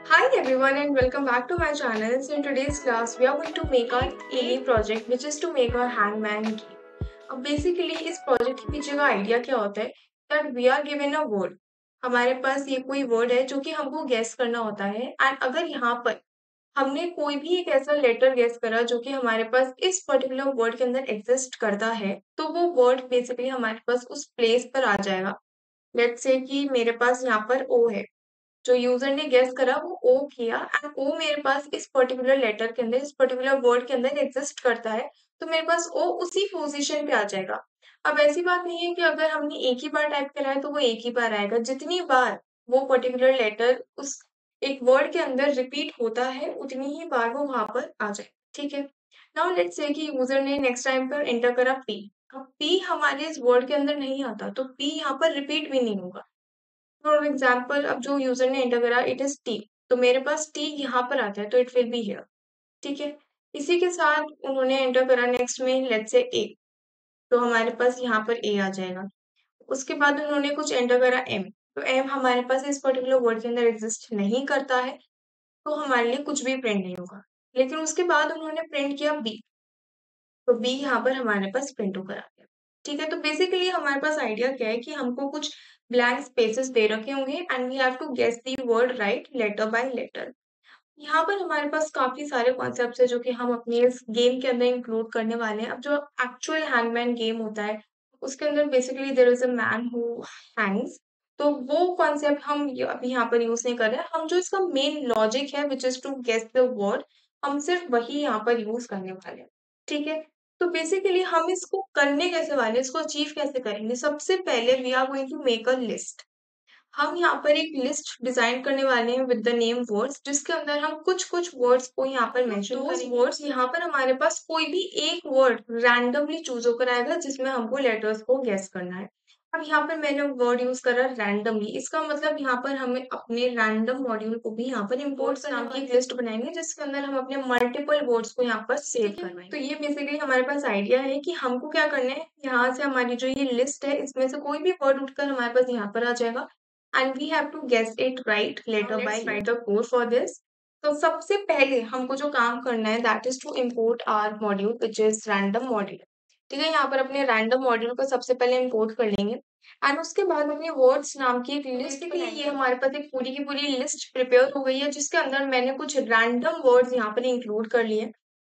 Hi everyone and welcome back to my channel. So in today's class we are going to make our mini project which is to make our hangman game. अब basically इस project के पीछे का idea क्या होता है that we are given a word. हमारे पास ये कोई वर्ड है जो कि हमको गेस करना होता है एंड अगर यहाँ पर हमने कोई भी एक ऐसा लेटर गेस करा जो कि हमारे पास इस पर्टिकुलर वर्ड के अंदर एग्जिस्ट करता है तो वो वर्ड बेसिकली हमारे पास उस प्लेस पर आ जाएगा। लेट्स से कि मेरे पास यहाँ पर ओ है, जो यूजर ने गेस करा वो ओ किया एंड ओ मेरे पास इस पर्टिकुलर लेटर के अंदर इस पर्टिकुलर वर्ड के अंदर एग्जिस्ट करता है, तो मेरे पास ओ उसी पोजीशन पे आ जाएगा। अब ऐसी बात नहीं है कि अगर हमने एक ही बार टाइप करा है तो वो एक ही बार आएगा, जितनी बार वो पर्टिकुलर लेटर उस एक वर्ड के अंदर रिपीट होता है उतनी ही बार वो वहां पर आ जाए। ठीक है, नाउ लेट्स से कि यूजर ने नेक्स्ट टाइम पर एंटर करा पी। अब पी हमारे इस वर्ड के अंदर नहीं आता तो पी यहाँ पर रिपीट भी नहीं होगा। फॉर एग्जाम्पल अब जो यूजर ने एंटर करा इट इज टी, तो मेरे पास टी यहाँ पर आता है तो इट विल बी हियर। ठीक है, इसी के साथ उन्होंने एंटर करा नेक्स्ट में लेट्स से ए, तो हमारे पास यहाँ पर ए आ जाएगा। उसके बाद उन्होंने कुछ एंटर करा एम, तो एम हमारे पास इस पर्टिकुलर वर्ड के अंदर एग्जिस्ट नहीं करता है तो हमारे लिए कुछ भी प्रिंट नहीं होगा। लेकिन उसके बाद उन्होंने प्रिंट किया बी, तो बी यहाँ पर हमारे पास प्रिंट होकर आ गया। ठीक है, तो बेसिकली हमारे पास आइडिया क्या है कि हमको कुछ ब्लैंक स्पेसेस दे रखे होंगे and we have to guess the word right letter by letter. यहाँ पर हमारे पास काफी सारे कॉन्सेप्ट्स है जो कि हम अपने इस गेम के अंदर इंक्लूड करने वाले हैं। अब जो एक्चुअल हैंगमैन गेम होता है उसके अंदर basically there is a man who hangs, तो वो कॉन्सेप्ट हम अभी यहाँ पर यूज नहीं कर रहे हैं। हम जो इसका मेन लॉजिक है which is to guess the word, हम सिर्फ वही यहाँ पर यूज करने वाले हैं। ठीक है, तो बेसिकली हम इसको करने कैसे वाले हैं, इसको अचीव कैसे करेंगे। सबसे पहले we are going to make a list. हम यहाँ पर एक लिस्ट डिजाइन करने वाले हैं विद द नेम वर्ड्स, जिसके अंदर हम कुछ कुछ वर्ड्स को यहाँ पर मेंशन करेंगे। वर्ड्स यहाँ पर हमारे पास कोई भी एक वर्ड रैंडमली चूज होकर आएगा जिसमें हमको लेटर्स को गेस करना है। अब यहाँ पर मैंने वर्ड यूज करा रैंडमली, इसका मतलब यहाँ पर हमें अपने रैंडम मॉड्यूल को भी यहाँ पर इम्पोर्ट नाम की एक लिस्ट बनाएंगे जिसके अंदर हम अपने मल्टीपल वर्ड्स को यहाँ पर सेव करवाएंगे। तो ये बेसिकली हमारे पास आइडिया है कि हमको क्या करना है, यहाँ से हमारी जो ये लिस्ट है इसमें से कोई भी वर्ड उठकर हमारे पास यहाँ पर आ जाएगा and we have to guess it right letter by letter. Write the code for this. तो सबसे पहले हमको जो काम करना है that is to import our module which is random module। ठीक है, यहाँ पर अपने रैंडम मॉड्यूल को सबसे पहले इंपोर्ट कर लेंगे एंड उसके बाद हमने वर्ड्स नाम की एक लिस्ट के लिए ये हमारे पास एक पूरी की पूरी लिस्ट प्रिपेयर हो गई है जिसके अंदर मैंने कुछ रैंडम वर्ड्स यहाँ पर इंक्लूड कर लिए।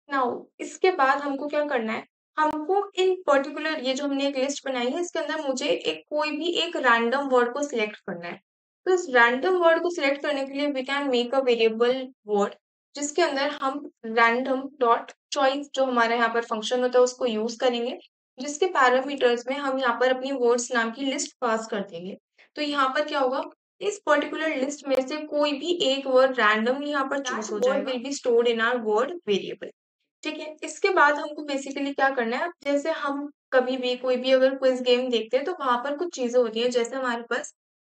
नाउ इसके बाद हमको क्या करना है, हमको इन पर्टिकुलर ये जो हमने एक लिस्ट बनाई है इसके अंदर मुझे एक कोई भी एक रैंडम वर्ड को सिलेक्ट करना है। तो इस रैंडम वर्ड को सिलेक्ट करने के लिए we can make a variable word जिसके अंदर हम रैंडम डॉट चॉइस जो हमारा यहाँ पर फंक्शन होता है उसको यूज करेंगे, जिसके पैरामीटर्स में हम यहाँ पर अपनी वर्ड्स नाम की लिस्ट पास कर देंगे। तो यहाँ पर क्या होगा, इस पर्टिकुलर लिस्ट में से कोई भी एक वर्ड रैंडमली यहाँ पर चूज हो जाएगा, will be stored in our word variable. ठीक है, इसके बाद हमको बेसिकली क्या करना है, जैसे हम कभी भी कोई भी अगर क्विज गेम देखते हैं तो वहां पर कुछ चीजें होती हैं, जैसे हमारे पास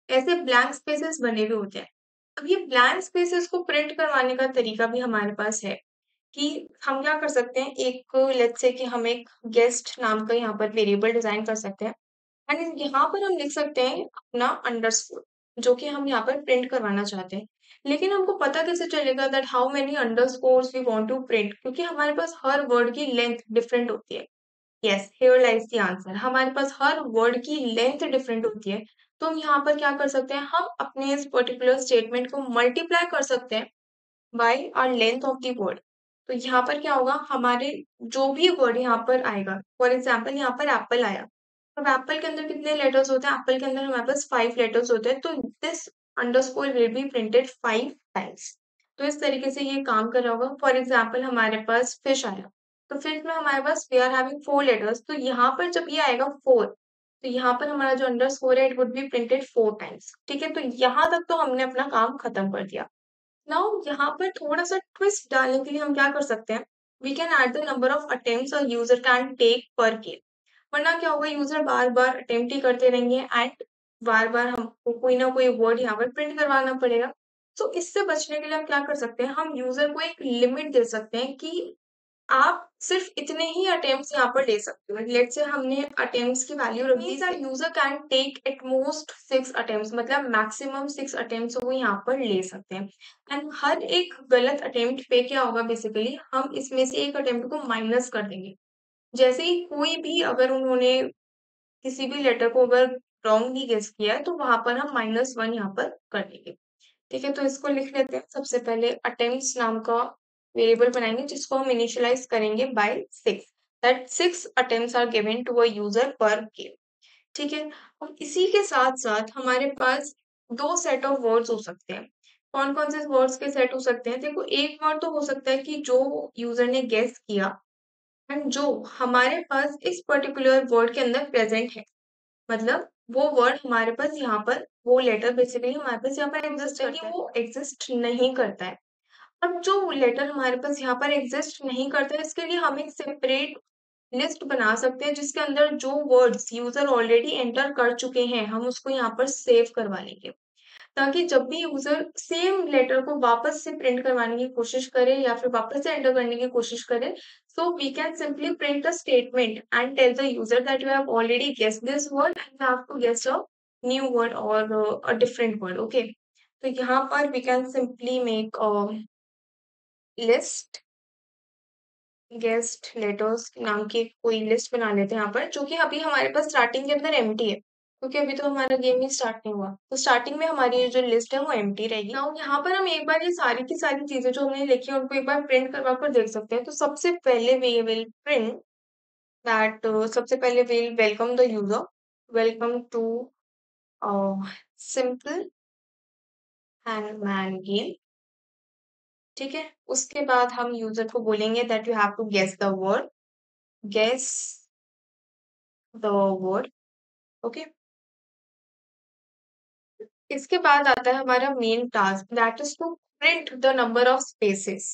ऐसे ब्लैंक स्पेसेस बने हुए होते हैं। अब ये ब्लैंक स्पेसेस को प्रिंट करवाने का तरीका भी हमारे पास है कि हम क्या कर सकते हैं, एक लेट्स से कि हम एक गेस्ट नाम का यहाँ पर वेरिएबल डिजाइन कर सकते हैं एंड यहाँ पर हम लिख सकते हैं अपना अंडरस्कोर जो कि हम यहाँ पर प्रिंट करवाना चाहते हैं। लेकिन हमको पता कैसे चलेगा that how many underscores we want to print, क्योंकि हमारे पास हर वर्ड की लेंथ डिफरेंट होती है। Yes, here lies the answer, हमारे पास हर वर्ड की लेंथ डिफरेंट होती है। तो हम यहाँ पर क्या कर सकते हैं, हम अपने इस पर्टिकुलर स्टेटमेंट को मल्टीप्लाई कर सकते हैं by our length of the word. तो यहाँ पर क्या होगा, हमारे जो भी वर्ड यहाँ पर आएगा, फॉर एग्जाम्पल यहाँ पर एप्पल आया, अब एप्पल के अंदर कितने लेटर्स होते हैं, एप्पल के अंदर हमारे पास 5 लेटर्स होते हैं, तो this underscore will be printed 5 times. तो इस तरीके से ये काम कर रहा होगा। फॉर एग्जाम्पल हमारे पास फिश आया, तो फिश में हमारे पास वी आर हैविंग 4 लेटर्स, तो यहाँ पर जब ये आएगा 4, तो यहाँ पर हमारा जो अंडरस्कोर है it would be printed 4 times. ठीक है, तो यहाँ तक तो हमने अपना काम खत्म कर दिया। नाउ यहाँ पर थोड़ा सा ट्विस्ट डालने के लिए हम क्या कर सकते हैं, we can add the number of attempts a user can take per game. वरना क्या होगा, यूजर बार बार अटेम्प्ट ही करते रहेंगे एंड बार बार हमको कोई ना कोई वर्ड यहाँ पर प्रिंट करवाना पड़ेगा। तो इससे बचने के लिए हम क्या कर सकते हैं, हम यूजर को एक लिमिट दे सकते हैं कि आप सिर्फ इतने ही अटेम्प्ट्स यहाँ पर ले सकते हो। लेट्स से हमने अटेम्प्ट्स की वैल्यू रख दी, user can take at most 6 attempts, मतलब मैक्सिमम 6 अटेम्प्ट्स वो यहाँ पर ले सकते हैं। एंड हर एक गलत अटेम्प्ट पे क्या होगा, बेसिकली हम इसमें से एक अटेम्प्ट को माइनस कर देंगे। जैसे ही कोई भी अगर उन्होंने किसी भी लेटर को अगर रॉन्गली गेस किया है तो वहां पर हम -1 यहाँ पर कर देंगे। ठीक है, तो इसको लिख लेते हैं। सबसे पहले अटेम्प्ट्स नाम का वेरिएबल बनाएंगे जिसको हम इनिशियलाइज करेंगे by 6, that 6 attempts are given to a user per game. ठीक है, और इसी के साथ साथ हमारे पास दो सेट ऑफ वर्ड्स हो सकते हैं। कौन कौन से वर्ड्स के सेट हो सकते हैं? देखो, एक वर्ड तो हो सकता है कि जो यूजर ने गेस किया एंड जो हमारे पास इस पर्टिकुलर वर्ड के अंदर प्रेजेंट है, मतलब वो वर्ड हमारे पास यहाँ पर, वो लेटर बेसिकली हमारे पास यहाँ पर एग्जिस्ट करता है, वो एग्जिस्ट नहीं करता है। अब जो लेटर हमारे पास यहाँ पर एग्जिस्ट नहीं करता है, इसके लिए हम एक सेपरेट लिस्ट बना सकते हैं जिसके अंदर जो वर्ड्स यूजर ऑलरेडी एंटर कर चुके हैं हम उसको यहाँ पर सेव करवा लेंगे, ताकि जब भी यूजर सेम लेटर को वापस से प्रिंट करवाने की कोशिश करे या फिर वापस से एंटर करने की कोशिश करे, so we can simply print a statement and tell the user that you have already guessed this word and you have to guess a new word or a different word. Okay, तो यहाँ पर we can simply make a list, guest letters नाम की कोई list बना लेते हैं यहाँ पर, जो कि अभी हमारे पास स्टार्टिंग के अंदर एम्प्टी है, क्योंकि अभी तो हमारा गेम ही स्टार्ट नहीं हुआ। तो स्टार्टिंग में हमारी ये जो लिस्ट है वो एम्प्टी रहेगी। नाउ यहाँ पर हम एक बार ये सारी की सारी चीजें जो हमने लिखी है उनको एक बार प्रिंट करवा कर देख सकते हैं। तो सबसे पहले वी विल प्रिंट दैट, सबसे पहले we'll welcome the user, welcome to simple hangman game. ठीक है, उसके बाद हम यूजर को बोलेंगे that you have to guess the word, guess the word. Okay, इसके बाद आता है हमारा main task, that is to print the number of spaces.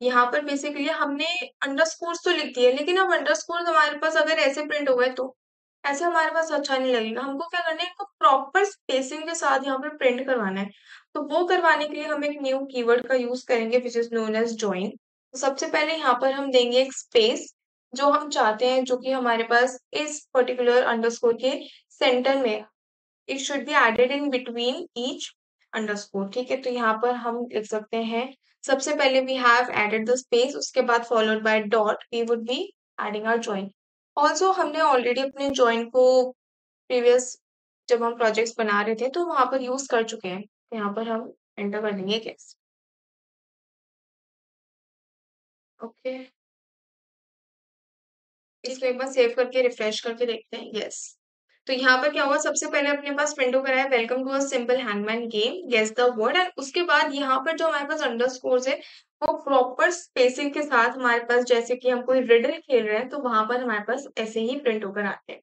यहाँ पर बेसिकली हमने अंडरस्कोर्स तो लिख दिए, लेकिन अब अंडरस्कोर्स हमारे पास अगर ऐसे प्रिंट हो गए तो ऐसे हमारे पास अच्छा नहीं लगेगा। हमको क्या करना है, इनको प्रॉपर स्पेसिंग के साथ यहाँ पर प्रिंट करवाना है। तो वो करवाने के लिए हम एक न्यू कीवर्ड का यूज करेंगे which is known as join. तो सबसे पहले यहाँ पर हम देंगे एक स्पेस जो हम चाहते हैं, जो कि हमारे पास इस पर्टिकुलर अंडरस्कोर के सेंटर में, it should be added in between each underscore. ठीक है, तो यहाँ पर हम लिख सकते हैं, सबसे पहले we have added the space, उसके बाद followed by dot we would be adding our join. Also हमने ऑलरेडी अपने जॉइन को प्रीवियस जब हम प्रोजेक्ट्स बना रहे थे तो वहां पर यूज कर चुके हैं। तो यहाँ पर हम एंटर कर देंगे गेस। ओके, इसको एक बार सेव करके रिफ्रेश करके देखते हैं। यस, तो यहाँ पर क्या हुआ, सबसे पहले अपने पास प्रिंट होकर आया welcome to a simple hangman game, guess the word. And उसके बाद यहाँ पर जो हमारे पास अंडरस्कोर्स है वो प्रॉपर स्पेसिंग के साथ हमारे पास, जैसे कि हम कोई रिडल खेल रहे हैं तो वहां पर हमारे पास ऐसे ही प्रिंट होकर आते हैं।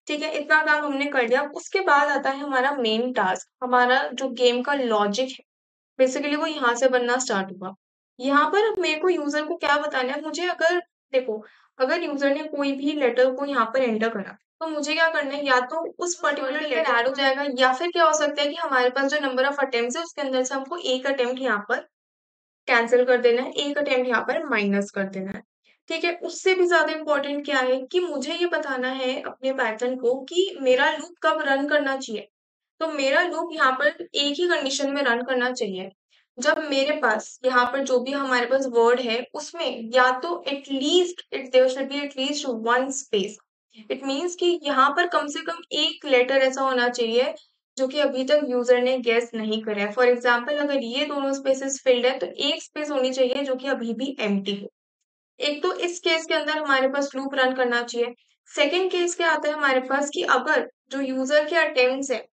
ठीक है, इतना काम हमने कर लिया। उसके बाद आता है हमारा मेन टास्क, हमारा जो गेम का लॉजिक है बेसिकली वो यहाँ से बनना स्टार्ट हुआ। यहाँ पर अब मेरे को यूजर को क्या बताना है, मुझे अगर, देखो, अगर यूजर ने कोई भी लेटर को यहाँ पर एंटर करा तो मुझे क्या करना है, या तो उस पर्टिकुलर लेटर ऐड हो जाएगा, या फिर क्या हो सकता है कि हमारे पास जो नंबर ऑफ अटेम्प्ट है उसके अंदर से हमको एक अटेम्प्ट यहाँ पर कैंसिल कर देना है, एक अटेम्प्ट यहाँ पर माइनस कर देना है। ठीक है, उससे भी ज्यादा इंपॉर्टेंट क्या है कि मुझे ये बताना है अपने पाइथन को कि मेरा लूप कब रन करना चाहिए। तो मेरा लूप यहाँ पर एक ही कंडीशन में रन करना चाहिए, जब मेरे पास यहाँ पर जो भी हमारे पास वर्ड है उसमें या तो at least it there should be at least one space. It means कि यहाँ पर कम से कम एक लेटर ऐसा होना चाहिए जो कि अभी तक यूजर ने गेस नहीं करा है। फॉर एग्जाम्पल, अगर ये दोनों स्पेसेस फिल्ड है तो एक स्पेस होनी चाहिए जो कि अभी भी एम्प्टी हो। एक तो इस केस के अंदर हमारे पास लूप रन करना चाहिए। सेकेंड केस क्या आता है हमारे पास कि अगर जो यूजर के अटेम्प्ट्स है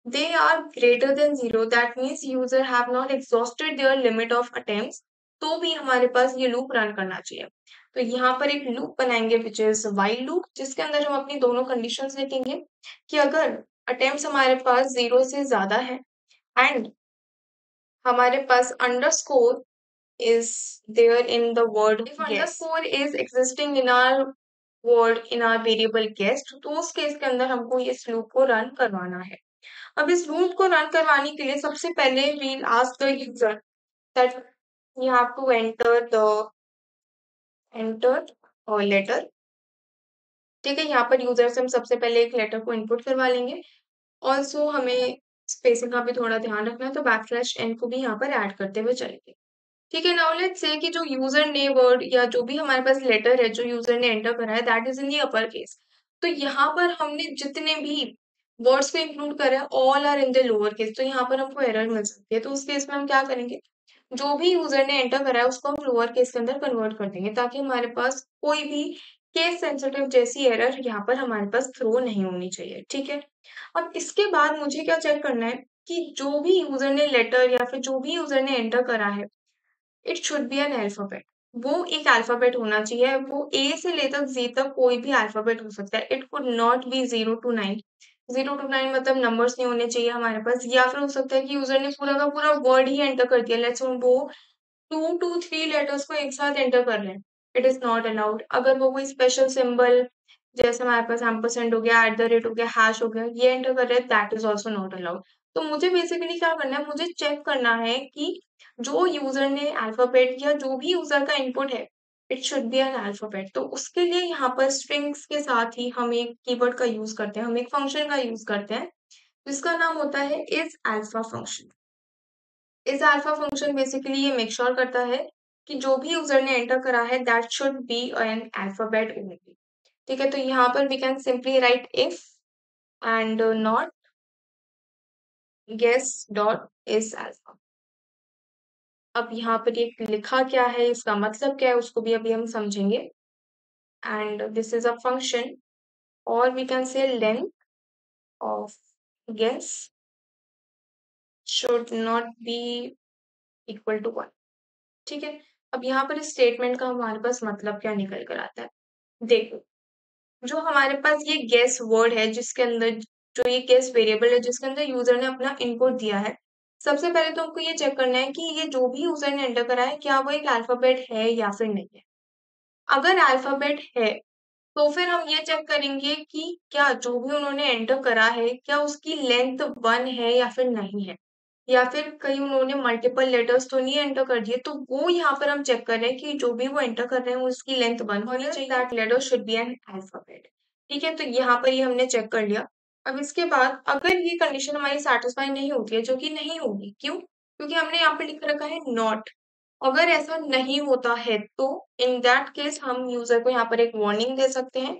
they are greater than zero, that means user have not exhausted their limit of attempts, तो भी हमारे पास ये लूप रन करना चाहिए। तो यहाँ पर एक लूप बनाएंगे विच इज while लूप, जिसके अंदर हम अपनी दोनों कंडीशंस लिखेंगे कि अगर अटेम्प्ट्स हमारे पास 0 से ज्यादा है एंड हमारे पास underscore is there in the word if guess. Underscore is existing in our word in our variable guessed, तो उस केस के अंदर हमको इस लूप को रन करवाना है। अब इस लूप को रन करवाने के लिए सबसे पहले we'll ask the user that you have to enter the enter और लेटर। ठीक है, यहाँ पर यूजर से हम सबसे पहले एक लेटर को इनपुट करवा लेंगे। ऑल्सो हमें स्पेसिंग का भी थोड़ा ध्यान रखना है, तो बैकस्लैश एन को भी यहाँ पर ऐड करते हुए चलेंगे। ठीक है, नाउ लेट्स से कि जो यूजर ने वर्ड या जो भी हमारे पास लेटर है जो यूजर ने एंटर करा है that is in the upper case. तो यहाँ पर हमने जितने भी वर्ड्स को इंक्लूड करा है all are in the lower case, तो यहाँ पर हमको एरर मिल सकती है। तो उस केस में हम क्या करेंगे, जो भी यूजर ने एंटर करा है उसको हम लोअर केस के अंदर कन्वर्ट कर देंगे, ताकि हमारे पास कोई भी केस सेंसिटिव जैसी एरर यहाँ पर हमारे पास थ्रो नहीं होनी चाहिए। ठीक है, अब इसके बाद मुझे क्या चेक करना है कि जो भी यूजर ने लेटर या फिर जो भी यूजर ने एंटर करा है it should be an alphabet. वो एक अल्फाबेट होना चाहिए, वो ए से लेकर जी तक कोई भी अल्फाबेट हो सकता है। It could not be 0 to 9। 0 to 9 मतलब नंबर्स नहीं होने चाहिए हमारे पास, या फिर हो सकता है कि यूजर ने पूरा का पूरा वर्ड ही एंटर कर दिया। लेट्स वो 2 to 3 लेटर्स को एक साथ एंटर कर रहे हैं, इट इज नॉट अलाउड। अगर वो कोई स्पेशल सिंबल जैसे हमारे पास एम्परसेंड हो गया, एट द रेट हो गया, हैश हो गया, ये एंटर कर रहे हैं, that is also not allowed. तो मुझे बेसिकली क्या करना है, मुझे चेक करना है कि जो यूजर ने अल्फाबेट या जो भी यूजर का इनपुट है it should be an alphabet. तो उसके लिए यहाँ पर स्ट्रिंग्स के साथ ही हम एक कीवर्ड का यूज करते हैं, हम एक फंक्शन का यूज करते हैं जिसका नाम होता है इज अल्फा फंक्शन। इस अल्फा फंक्शन बेसिकली ये मेक श्योर करता है कि जो भी यूजर ने एंटर करा है that should be an alphabet only. ठीक है, तो यहाँ पर we can simply write if and not guess dot is alpha. अब यहाँ पर ये लिखा क्या है, इसका मतलब क्या है, उसको भी अभी हम समझेंगे। And this is a function, और we can say length of guess should not be equal to 1। ठीक है, अब यहाँ पर इस स्टेटमेंट का हमारे पास मतलब क्या निकल कर आता है, देखो जो हमारे पास ये गेस वर्ड है जिसके अंदर जो ये गेस वेरिएबल है जिसके अंदर यूजर ने अपना इनपुट दिया है, सबसे पहले तो हमको ये चेक करना है कि ये जो भी यूजर ने एंटर करा है क्या वो एक अल्फाबेट है या फिर नहीं है। अगर अल्फाबेट है तो फिर हम ये चेक करेंगे कि क्या जो भी उन्होंने एंटर करा है क्या उसकी लेंथ 1 है या फिर नहीं है, या फिर कहीं उन्होंने मल्टीपल लेटर्स तो नहीं एंटर कर दिए। तो वो यहाँ पर हम चेक कर रहे हैं कि जो भी वो एंटर कर रहे हैं उसकी लेंथ 1 होनी चाहिए, that letter should be an alphabet. ठीक है, तो यहाँ पर ये हमने चेक कर लिया। अब इसके बाद अगर ये कंडीशन हमारी सेटिस्फाई नहीं होती है, जो कि नहीं होगी, क्यों, क्योंकि हमने यहाँ पे लिख रखा है नॉट। अगर ऐसा नहीं होता है तो इन दैट केस हम यूजर को यहाँ पर एक वार्निंग दे सकते हैं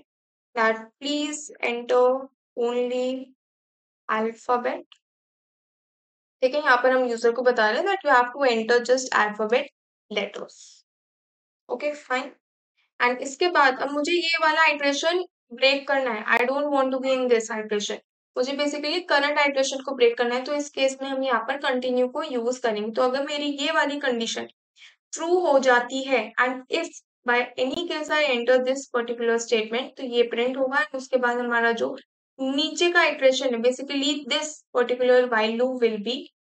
that please enter only alphabet. ठीक है, यहाँ पर हम यूजर को बता रहे हैं that you have to enter just alphabet letters. Okay fine. And इसके बाद अब मुझे ये वाला आइट्रेशन ब्रेक करना है, I don't want to be in this iteration. मुझे बेसिकली करंट आइट्रेशन को ब्रेक करना है, तो इस केस में हम यहाँ पर कंटिन्यू को यूज करेंगे। तो अगर मेरी ये वाली कंडीशन ट्रू हो जाती है and if by any case I enter this particular statement, तो ये प्रिंट होगा। एंड उसके बाद हमारा जो नीचे का इटरेशन है basically this particular while loop will be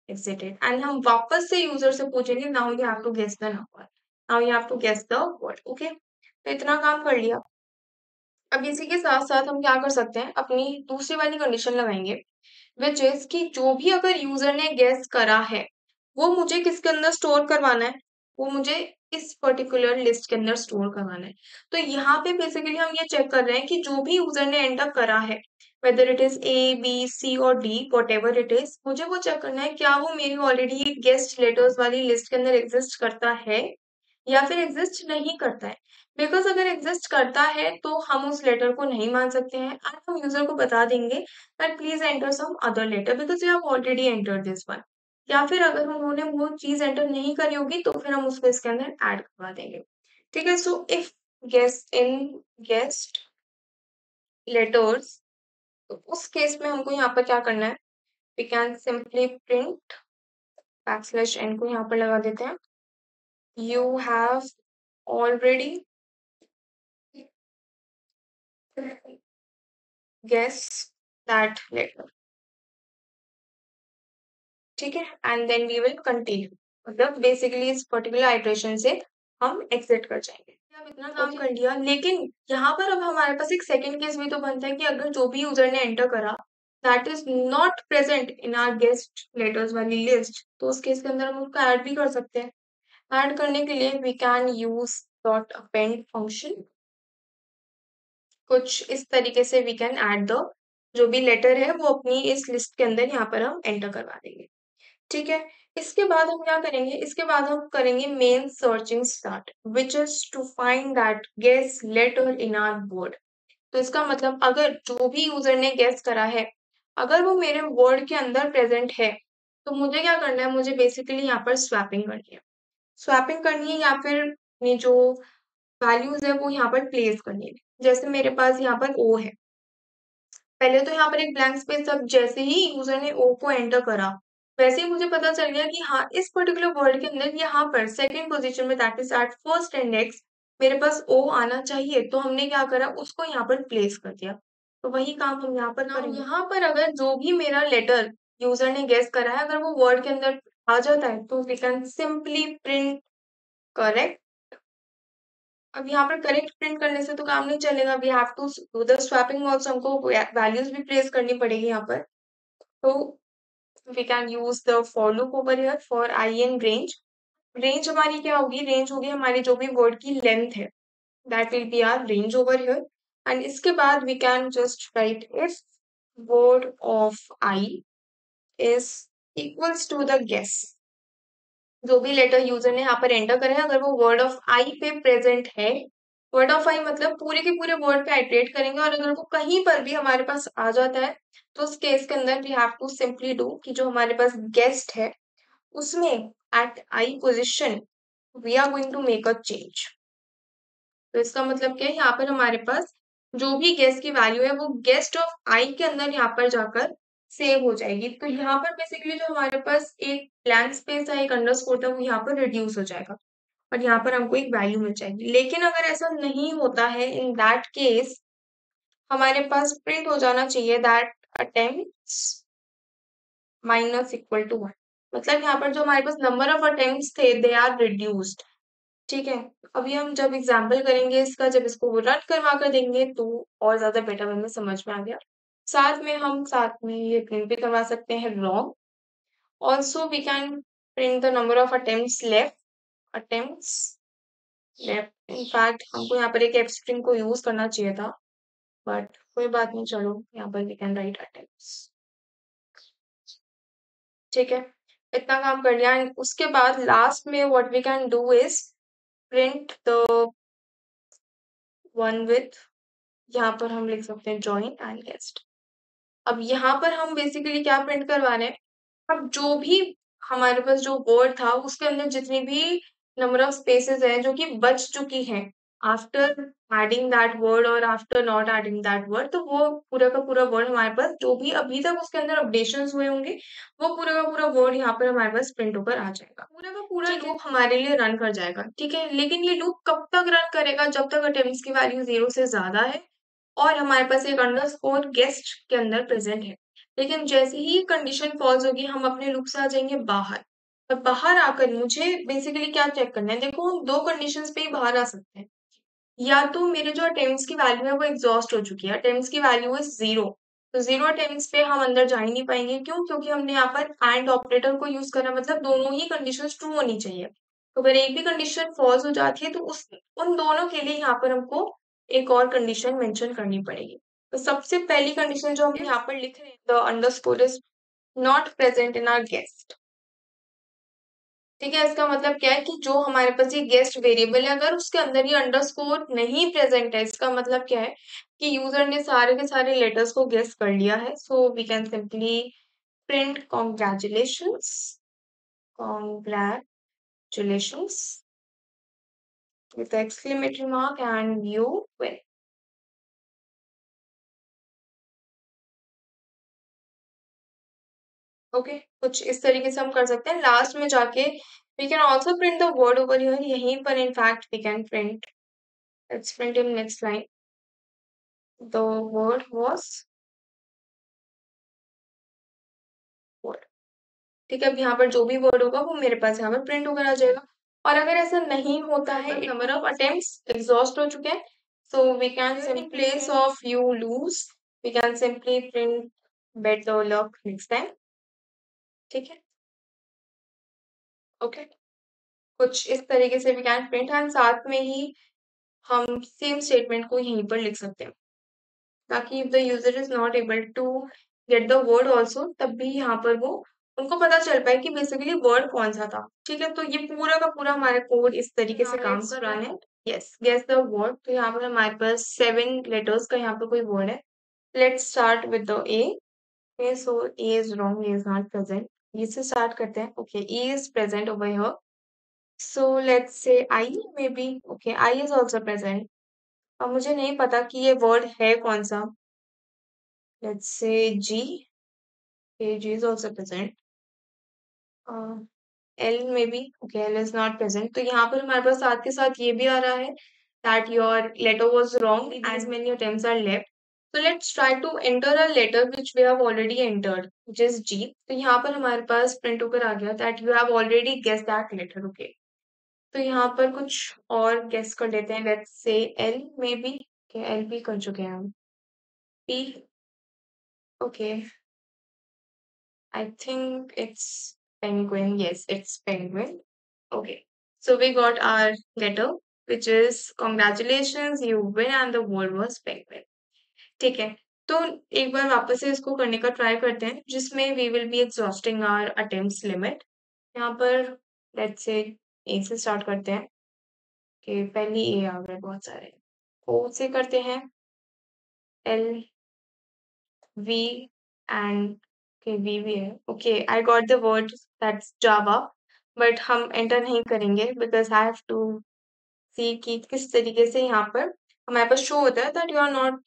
exited, and हम वापस से यूजर से पूछेंगे now you have to guess the number, now you have to guess the word. Okay, तो इतना काम कर लिया। अब इसी के साथ साथ हम क्या कर सकते हैं, अपनी दूसरी वाली कंडीशन लगाएंगे विच इज कि जो भी अगर यूजर ने गेस करा है वो मुझे किसके अंदर स्टोर करवाना है, वो मुझे इस पर्टिकुलर लिस्ट के अंदर स्टोर करवाना है। तो यहाँ पे बेसिकली हम ये चेक कर रहे हैं कि जो भी यूजर ने एंटर करा है whether it is A B C और D whatever it is, मुझे वो चेक करना है क्या वो मेरी ऑलरेडी गेस्ट लेटर्स वाली लिस्ट के अंदर एग्जिस्ट करता है या फिर एग्जिस्ट नहीं करता है। बिकॉज अगर एग्जिस्ट करता है तो हम उस लेटर को नहीं मान सकते हैं एंड हम यूजर को बता देंगे that please enter some other letter because you have already enter this one. या फिर अगर उन्होंने वो चीज एंटर नहीं करी होगी तो फिर हम उसको इसके अंदर ऐड करवा देंगे। ठीक है, so if guest in guest letters, तो उस केस में हमको यहाँ पर क्या करना है, we can simply print backslash n को यहाँ पर लगा देते हैं, you have already guess that letter। ठीक है, and then we will continue, मतलब बेसिकली इस पर्टिकुलर आइट्रेशन से हम एग्जिट कर जाएंगे। अब इतना काम कर लिया, लेकिन यहाँ पर अब हमारे पास एक सेकंड केस भी तो बनता है कि अगर जो भी यूजर ने एंटर करा that is not present in our guessed letters वाली लिस्ट, तो उस केस के अंदर हम उसको ऐड भी कर सकते हैं। ऐड करने के लिए we can use dot append function. कुछ इस तरीके से वी कैन ऐड द जो भी लेटर है वो अपनी इस लिस्ट के अंदर यहाँ पर हम एंटर करवा देंगे। ठीक है, इसके बाद हम क्या करेंगे, इसके बाद हम करेंगे main searching start which is to find that guess letter in our word. तो इसका मतलब अगर जो भी यूजर ने गेस करा है अगर वो मेरे वर्ड के अंदर प्रेजेंट है तो मुझे क्या करना है, मुझे बेसिकली यहाँ पर स्वैपिंग करनी है। स्वैपिंग करनी है या फिर अपनी जो वैल्यूज है वो यहाँ पर प्लेस करनी है। जैसे मेरे पास यहाँ पर ओ है, पहले तो यहाँ पर एक ब्लैंक स्पेस, अब जैसे ही यूजर ने ओ को एंटर करा वैसे ही मुझे पता चल गया कि हाँ इस पर्टिकुलर वर्ड के अंदर यहाँ पर सेकंड पोजीशन में that is at first index मेरे पास ओ आना चाहिए। तो हमने क्या करा, उसको यहाँ पर प्लेस कर दिया। तो वही काम हम यहाँ पर करेंगे। यहाँ पर अगर जो भी मेरा लेटर यूजर ने गेस करा है अगर वो वर्ड के अंदर आ जाता है तो we can simply print correct. अब यहाँ पर करेक्ट प्रिंट करने से तो काम नहीं चलेगा, we have to do the swapping also, हमको वैल्यूज भी प्लेस करनी पड़ेगी यहाँ पर। तो we can use the for loop over here for i and range. Range हमारी क्या होगी, रेंज होगी हमारी जो भी वर्ड की लेंथ है that will be our range over here. And इसके बाद we can just write if word of i is equals to the guess, जो भी लेटर यूजर ने यहाँ पर एंटर करे अगर वो वर्ड ऑफ आई पे प्रेजेंट है, वर्ड ऑफ आई मतलब पूरे के पूरे वर्ड पे आइटरेट करेंगे और अगर वो कहीं पर भी हमारे पास आ जाता है तो उस केस के अंदर we have to simply do कि जो हमारे पास गेस्ट है उसमें at i position we are going to make a change. तो इसका मतलब क्या है, यहाँ पर हमारे पास जो भी गेस्ट की वैल्यू है वो गेस्ट ऑफ आई के अंदर यहाँ पर जाकर सेव हो जाएगी। तो यहाँ पर बेसिकली जो हमारे पास एक ब्लैंक स्पेस है एक अंडरस्कोर था वो यहाँ पर रिड्यूस हो जाएगा और यहाँ पर हमको एक वैल्यू मिल जाएगी। लेकिन अगर ऐसा नहीं होता है इन दैट केस हमारे पास प्रिंट हो जाना चाहिए that attempts minus equal to 1। मतलब यहाँ पर जो हमारे पास नंबर ऑफ अटेम्प्ट्स थे दे आर रिड्यूस्ड। ठीक है, अभी हम जब एग्जाम्पल करेंगे इसका, जब इसको रन करवा कर देंगे तो और ज्यादा बेटर वे में समझ में आ गया। साथ में ये प्रिंट भी करवा सकते हैं wrong. Also we can print the number of attempts left. In fact हमको यहाँ पर एक एफ स्ट्रिंग को यूज करना चाहिए था बट कोई बात नहीं, चलो यहाँ पर वी कैन राइट अटेम्प्ट्स। ठीक है, इतना काम कर लिया एंड उसके बाद लास्ट में what we can do is print the one with, यहाँ पर हम लिख सकते हैं जॉइन एंड गेस्ट। अब यहाँ पर हम बेसिकली क्या प्रिंट करवा रहे हैं, अब जो भी हमारे पास जो वर्ड था उसके अंदर जितनी भी नंबर ऑफ स्पेसेस हैं जो कि बच चुकी हैं आफ्टर एडिंग दैट वर्ड और after not adding that word, तो वो पूरा का पूरा वर्ड हमारे पास जो भी अभी तक उसके अंदर अपडेशन हुए होंगे वो पूरा का पूरा वर्ड यहाँ पर हमारे पास प्रिंट होकर आ जाएगा। पूरा का पूरा लूप हमारे लिए रन कर जाएगा। ठीक है, लेकिन ये लूप कब तक रन करेगा, जब तक अटेम्प्ट्स की वैल्यू 0 से ज्यादा है और हमारे पास एक अंडरस्कोर गेस्ट के अंदर प्रेजेंट है। लेकिन जैसे ही कंडीशन फॉल्स होगी हम अपने लूप से आ जाएंगे बाहर। और बाहर आकर मुझे बेसिकली क्या चेक करना है, देखो हम दो कंडीशंस पे ही बाहर आ सकते हैं। या तो मेरे जो अटेम्प्ट्स की वैल्यू है वो एग्जॉस्ट हो चुकी है, अटेम्प्ट्स की वैल्यू इज 0, तो 0 अटेम्प्ट्स पे हम अंदर जा ही नहीं पाएंगे। क्यों? क्योंकि हमने यहाँ पर एंड ऑपरेटर को यूज करा, मतलब दोनों ही कंडीशन ट्रू होनी चाहिए। तो अगर एक भी कंडीशन फॉल्स हो जाती है तो उस उन दोनों के लिए यहाँ पर हमको एक और कंडीशन मेंशन करनी पड़ेगी। तो सबसे पहली कंडीशन जो हम यहाँ पर लिख रहे हैं, the underscore is not present in our guessed. ठीक है, इसका मतलब क्या है कि जो हमारे पास ये गेस्ट वेरिएबल है अगर उसके अंदर ये अंडरस्कोर नहीं प्रेजेंट है इसका मतलब क्या है कि यूजर ने सारे के सारे लेटर्स को गेस कर लिया है। So we can simply print congratulations with the exclamatory mark and you win। Okay, कुछ इस तरीके से हम कर सकते हैं। लास्ट में जाके we can also print the word over here, यहीं पर in fact we can print, let's print in next line the word was word. ठीक है, अब यहाँ पर जो भी वर्ड होगा वो मेरे पास यहाँ पर प्रिंट होकर आ जाएगा। और अगर ऐसा नहीं होता है, नंबर ऑफ अटेम्प्ट्स एग्जॉस्ट हो चुके हैं, so we can in place of you lose we can simply print better luck next time. ठीक है, ओके। कुछ इस तरीके से वी कैन प्रिंट एंड साथ में ही हम सेम स्टेटमेंट को यहीं पर लिख सकते हैं, ताकि if the user is not able to get the word also, तब भी यहाँ पर वो उनको पता चल पाए कि बेसिकली वर्ड कौन सा था। ठीक है, तो ये पूरा का पूरा हमारा कोड इस तरीके से काम कर रहा है। Yes, guess the word. तो यहाँ पर हमारे पास 7 लेटर्स का यहाँ पर कोई वर्ड है। Let's start with the A. Okay, so A is wrong, A is not present. ये से स्टार्ट करते हैं। Okay, A is present over here. So let's say I may be. Okay, I is also present. अब मुझे नहीं पता कि ये वर्ड है कौन सा। Let's say G. Okay, G is also present. L maybe. Okay, L is not present. तो यहाँ पर हमारे पास साथ के साथ ये भी आ रहा है that your letter was wrong and as many attempts are left. So let's try to enter a letter which we have already entered, which is G. तो यहाँ पर हमारे पास print होकर आ गया that you have already guessed that letter. Okay. तो यहाँ पर कुछ और guess कर लेते हैं. Let's say L maybe. Okay, L भी कर चुके हैं हम. P. Okay. I think it's penguin. Yes, it's penguin. Okay. So we got our letter, which is congratulations, you win and the word was penguin. ठीक है. तो एक बार वापस से इसको करने का ट्राई करते हैं, जिसमें we will be exhausting our attempts limit. यहाँ पर let's say A से स्टार्ट करते हैं कि पहली A आ गए बहुत सारे. O से करते हैं L V and okay, V भी है. Okay, I got the word that's Java, but हम enter नहीं करेंगे because I have to see कि किस तरीके से यहाँ पर हमारे पास शो होता है that you are not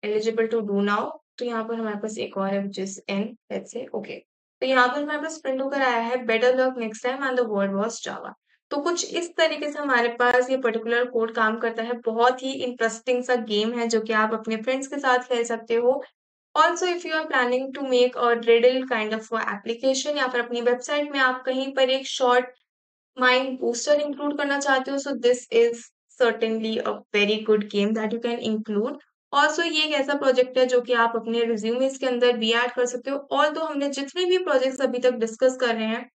eligible to do now. तो यहाँ पर हमारे पास एक और है which is N. Let's say okay. तो यहाँ पर हमारे पास प्रिंट होकर आया है better luck next time and the word was Java. तो कुछ इस तरीके से हमारे पास ये पर्टिकुलर कोड काम करता है. बहुत ही इंटरेस्टिंग सा गेम है जो कि आप अपने फ्रेंड्स के साथ खेल सकते हो. Also, if you are planning to make a riddle kind of application या फिर अपनी वेबसाइट में आप कहीं पर एक शॉर्ट माइंड बूस्टर इंक्लूड करना चाहते हो, so this is certainly a very good game that you can include. Also, ये एक ऐसा प्रोजेक्ट है जो कि आप अपने रिज्यूमेस के अंदर भी ऐड कर सकते हो. Although हमने जितने भी प्रोजेक्ट्स अभी तक डिस्कस कर रहे हैं,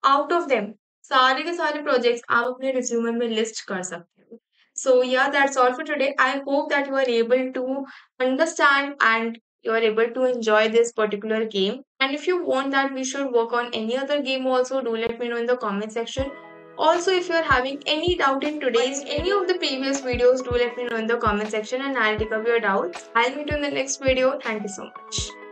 आउट ऑफ देम सारे के सारे प्रोजेक्ट्स आप अपने रिज्यूमे में लिस्ट कर सकते हो. So yeah, that's all for today. I hope that you are able to understand and you are able to enjoy this particular game. And if you want that we should work on any other game also, do let me know in the comment section. Also, if you are having any doubt in today's any of the previous videos, do let me know in the comment section and I'll take up your doubts. I'll meet you in the next video. Thank you so much.